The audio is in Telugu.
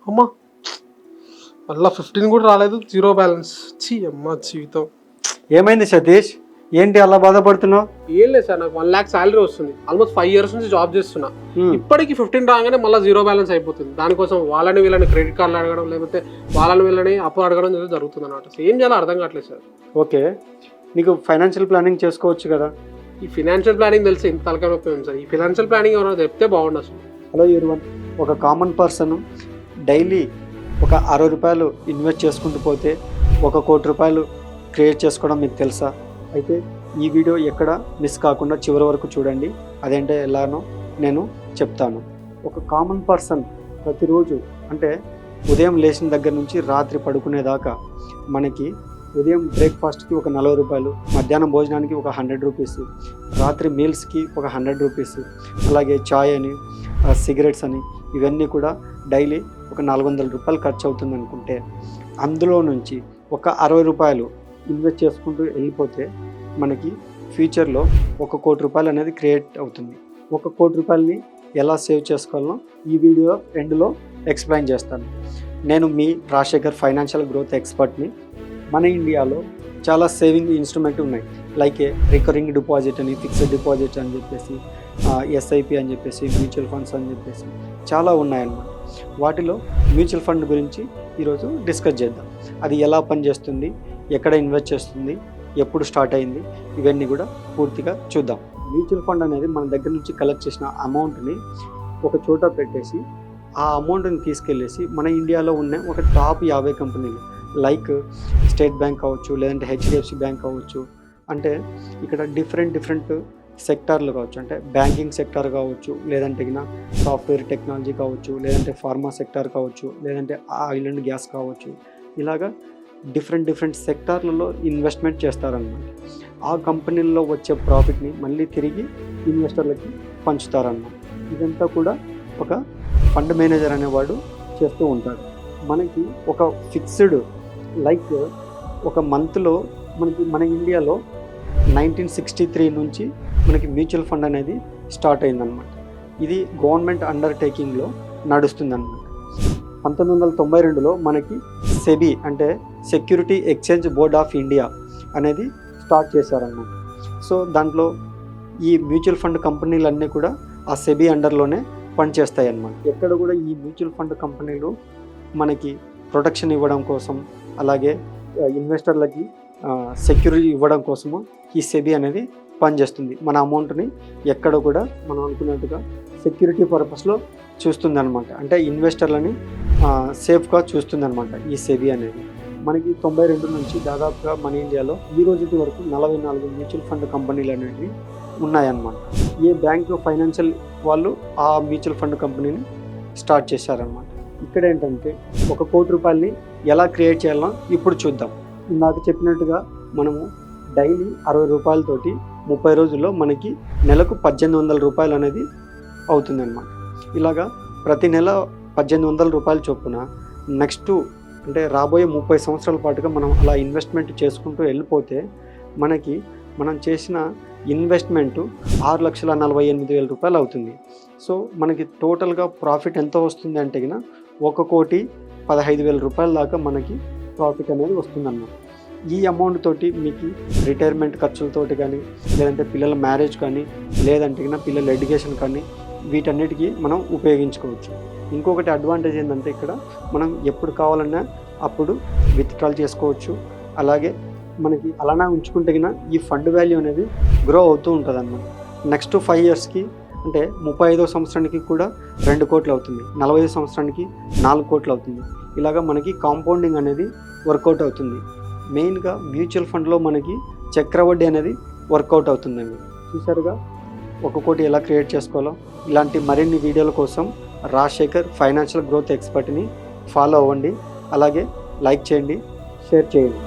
అమ్మా మళ్ళీ 15 కూడా రాలేదు, జీరో బ్యాలెన్స్. ఛీ అమ్మ జీవితం. ఏమైంది సతీష్, ఏంటి అలా బాధపడుతున్నావు? ఏం లేదు సార్, నాకు 1 lakh శాలరీ వస్తుంది. ఆల్మోస్ట్ 5 years నుంచి జాబ్ చేస్తున్నా. ఇప్పటికి 15 రాగానే మళ్ళీ జీరో బ్యాలెన్స్ అయిపోతుంది. దానికోసం వాళ్ళని వీళ్ళని క్రెడిట్ కార్డులు అడగడం, లేకపోతే వాళ్ళని వీళ్ళని అప్పు అడగడం జరుగుతుంది అన్నమాట. ఏం చేయాలో అర్థం కావట్లేదు సార్. ఓకే, నీకు ఫైనాన్షియల్ ప్లానింగ్ చేసుకోవచ్చు కదా. ఈ ఫినాన్షియల్ ప్లానింగ్ తెలిసి ఇంత తలకాయ నొప్పి ఉంది సార్. ఈ ఫినాన్షియల్ ప్లానింగ్ ఎవరైనా చెప్తే బాగుండు అసలు. హలో ఎవరివన్, ఒక కామన్ పర్సన్ డైలీ ఒక 60 రూపాయలు ఇన్వెస్ట్ చేసుకుంటూ పోతే 1 కోటి రూపాయలు క్రియేట్ చేసుకోవడం మీకు తెలుసా? అయితే ఈ వీడియో ఎక్కడ మిస్ కాకుండా చివరి వరకు చూడండి. అదేంటే ఎలానో నేను చెప్తాను. ఒక కామన్ పర్సన్ ప్రతిరోజు అంటే ఉదయం లేచిన దగ్గర నుంచి రాత్రి పడుకునేదాకా మనకి ఉదయం బ్రేక్ఫాస్ట్కి ఒక 40 రూపాయలు, మధ్యాహ్నం భోజనానికి ఒక 100 రూపీస్, రాత్రి మీల్స్కి ఒక 100 రూపీస్, అలాగే చాయ్ అని, సిగరెట్స్ అని, ఇవన్నీ కూడా డైలీ ఒక 400 రూపాయలు ఖర్చు అవుతుంది అనుకుంటే, అందులో నుంచి ఒక 60 రూపాయలు ఇన్వెస్ట్ చేసుకుంటూ వెళ్ళిపోతే మనకి ఫ్యూచర్లో 1 కోటి రూపాయలు అనేది క్రియేట్ అవుతుంది. 1 కోటి రూపాయలని ఎలా సేవ్ చేసుకోవాలో ఈ వీడియో ఎండ్లో ఎక్స్ప్లెయిన్ చేస్తాను. నేను మీ రాజశేఖర్, ఫైనాన్షియల్ గ్రోత్ ఎక్స్పర్ట్ని. మన ఇండియాలో చాలా సేవింగ్ ఇన్స్ట్రుమెంట్ ఉన్నాయి. లైక్ రికరింగ్ డిపాజిట్ అని, ఫిక్స్డ్ డిపాజిట్ అని చెప్పేసి, ఎస్ఐపి అని చెప్పేసి, మ్యూచువల్ ఫండ్స్ అని చెప్పేసి చాలా ఉన్నాయన్నమాట. వాటిలో మ్యూచువల్ ఫండ్ గురించి ఈరోజు డిస్కస్ చేద్దాం. అది ఎలా పనిచేస్తుంది, ఎక్కడ ఇన్వెస్ట్ చేస్తుంది, ఎప్పుడు స్టార్ట్ అయింది, ఇవన్నీ కూడా పూర్తిగా చూద్దాం. మ్యూచువల్ ఫండ్ అనేది మన దగ్గర నుంచి కలెక్ట్ చేసిన అమౌంట్ని ఒక చోట పెట్టేసి ఆ అమౌంట్ని తీసుకెళ్ళేసి మన ఇండియాలో ఉన్న ఒక టాప్ 50 కంపెనీలు లైక్ స్టేట్ బ్యాంక్ కావచ్చు, లేదంటే హెచ్డిఎఫ్సి బ్యాంక్ కావచ్చు, అంటే ఇక్కడ డిఫరెంట్ సెక్టార్లు కావచ్చు, అంటే బ్యాంకింగ్ సెక్టార్ కావచ్చు, లేదంటే సాఫ్ట్వేర్ టెక్నాలజీ కావచ్చు, లేదంటే ఫార్మా సెక్టార్ కావచ్చు, లేదంటే ఆయిల్ అండ్ గ్యాస్ కావచ్చు, ఇలాగా డిఫరెంట్ సెక్టార్లలో ఇన్వెస్ట్మెంట్ చేస్తారన్నమాట. ఆ కంపెనీల్లో వచ్చే ప్రాఫిట్ని మళ్ళీ తిరిగి ఇన్వెస్టర్లకి పంచుతారన్నమాట. ఇదంతా కూడా ఒక ఫండ్ మేనేజర్ అనేవాడు చేస్తూ ఉంటాడు. మనకి ఒక ఫిక్స్డ్ లైక్ ఒక మంత్లో మన ఇండియాలో 1963 నుంచి మనకి మ్యూచువల్ ఫండ్ అనేది స్టార్ట్ అయిందనమాట. ఇది గవర్నమెంట్ అండర్టేకింగ్లో నడుస్తుందన్నమాట. 1992లో మనకి సెబీ అంటే security exchange board of India అనేది స్టార్ట్ చేశారన్నమాట. సో దాంట్లో ఈ మ్యూచువల్ ఫండ్ కంపెనీలన్నీ కూడా ఆ సెబీ అండర్లోనే పనిచేస్తాయి అన్నమాట. ఎక్కడ కూడా ఈ మ్యూచువల్ ఫండ్ కంపెనీలు మనకి ప్రొటెక్షన్ ఇవ్వడం కోసం, అలాగే ఇన్వెస్టర్లకి సెక్యూరిటీ ఇవ్వడం కోసము ఈ సెబీ అనేది పనిచేస్తుంది. మన అమౌంట్ని ఎక్కడ కూడా మనం అనుకున్నట్టుగా సెక్యూరిటీ పర్పస్లో చూస్తుంది అనమాట. అంటే ఇన్వెస్టర్లని సేఫ్గా చూస్తుంది అనమాట ఈ సెబీ అనేది. మనకి 92 నుంచి దాదాపుగా మన ఇండియాలో ఈ రోజుటి వరకు 44 మ్యూచువల్ ఫండ్ కంపెనీలు అనేవి ఉన్నాయన్నమాట. ఏ బ్యాంకు ఫైనాన్షియల్ వాళ్ళు ఆ మ్యూచువల్ ఫండ్ కంపెనీని స్టార్ట్ చేశారన్నమాట. ఇక్కడ ఏంటంటే 1 కోటి రూపాయలని ఎలా క్రియేట్ చేయాలో ఇప్పుడు చూద్దాం. నాకు చెప్పినట్టుగా మనము డైలీ 60 రూపాయలతోటి 30 రోజుల్లో మనకి నెలకు 1800 రూపాయలు అనేది అవుతుందన్నమాట. ఇలాగా ప్రతి నెల 1800 రూపాయల చొప్పున నెక్స్ట్ అంటే రాబోయే 30 సంవత్సరాల పాటుగా మనం అలా ఇన్వెస్ట్మెంట్ చేసుకుంటూ వెళ్ళిపోతే మనకి మనం చేసిన ఇన్వెస్ట్మెంటు 6,48,000 రూపాయలు అవుతుంది. సో మనకి టోటల్గా ప్రాఫిట్ ఎంత వస్తుంది అంటే 1,15,000 రూపాయల దాకా మనకి ప్రాఫిట్ అనేది వస్తుందన్నమాట. ఈ అమౌంట్ తోటి మీకు రిటైర్మెంట్ ఖర్చులతోటి కానీ, లేదంటే పిల్లల మ్యారేజ్ కానీ, లేదంటే పిల్లల ఎడ్యుకేషన్ కానీ, వీటన్నిటికీ మనం ఉపయోగించుకోవచ్చు. ఇంకొకటి అడ్వాంటేజ్ ఏంటంటే ఇక్కడ మనం ఎప్పుడు కావాలన్నా అప్పుడు విత్డ్రాల్ చేసుకోవచ్చు. అలాగే మనకి అలానే ఉంచుకుంటే ఈ ఫండ్ వాల్యూ అనేది గ్రో అవుతూ ఉంటుంది అన్నమాట. నెక్స్ట్ 5 ఇయర్స్కి అంటే 35వ సంవత్సరానికి కూడా 2 కోట్లు అవుతుంది, 45వ సంవత్సరానికి 4 కోట్లు అవుతుంది. ఇలాగా మనకి కాంపౌండింగ్ అనేది వర్కౌట్ అవుతుంది. మెయిన్గా మ్యూచువల్ ఫండ్లో మనకి చక్రవడ్డీ అనేది వర్కౌట్ అవుతుందండి. చూసారుగా 1 కోటి ఎలా క్రియేట్ చేసుకోవాలో. ఇలాంటి మరిన్ని వీడియోల కోసం రాజశేఖర్ ఫైనాన్షియల్ గ్రోత్ ఎక్స్పర్ట్ని ఫాలో అవ్వండి. అలాగే లైక్ చేయండి, షేర్ చేయండి.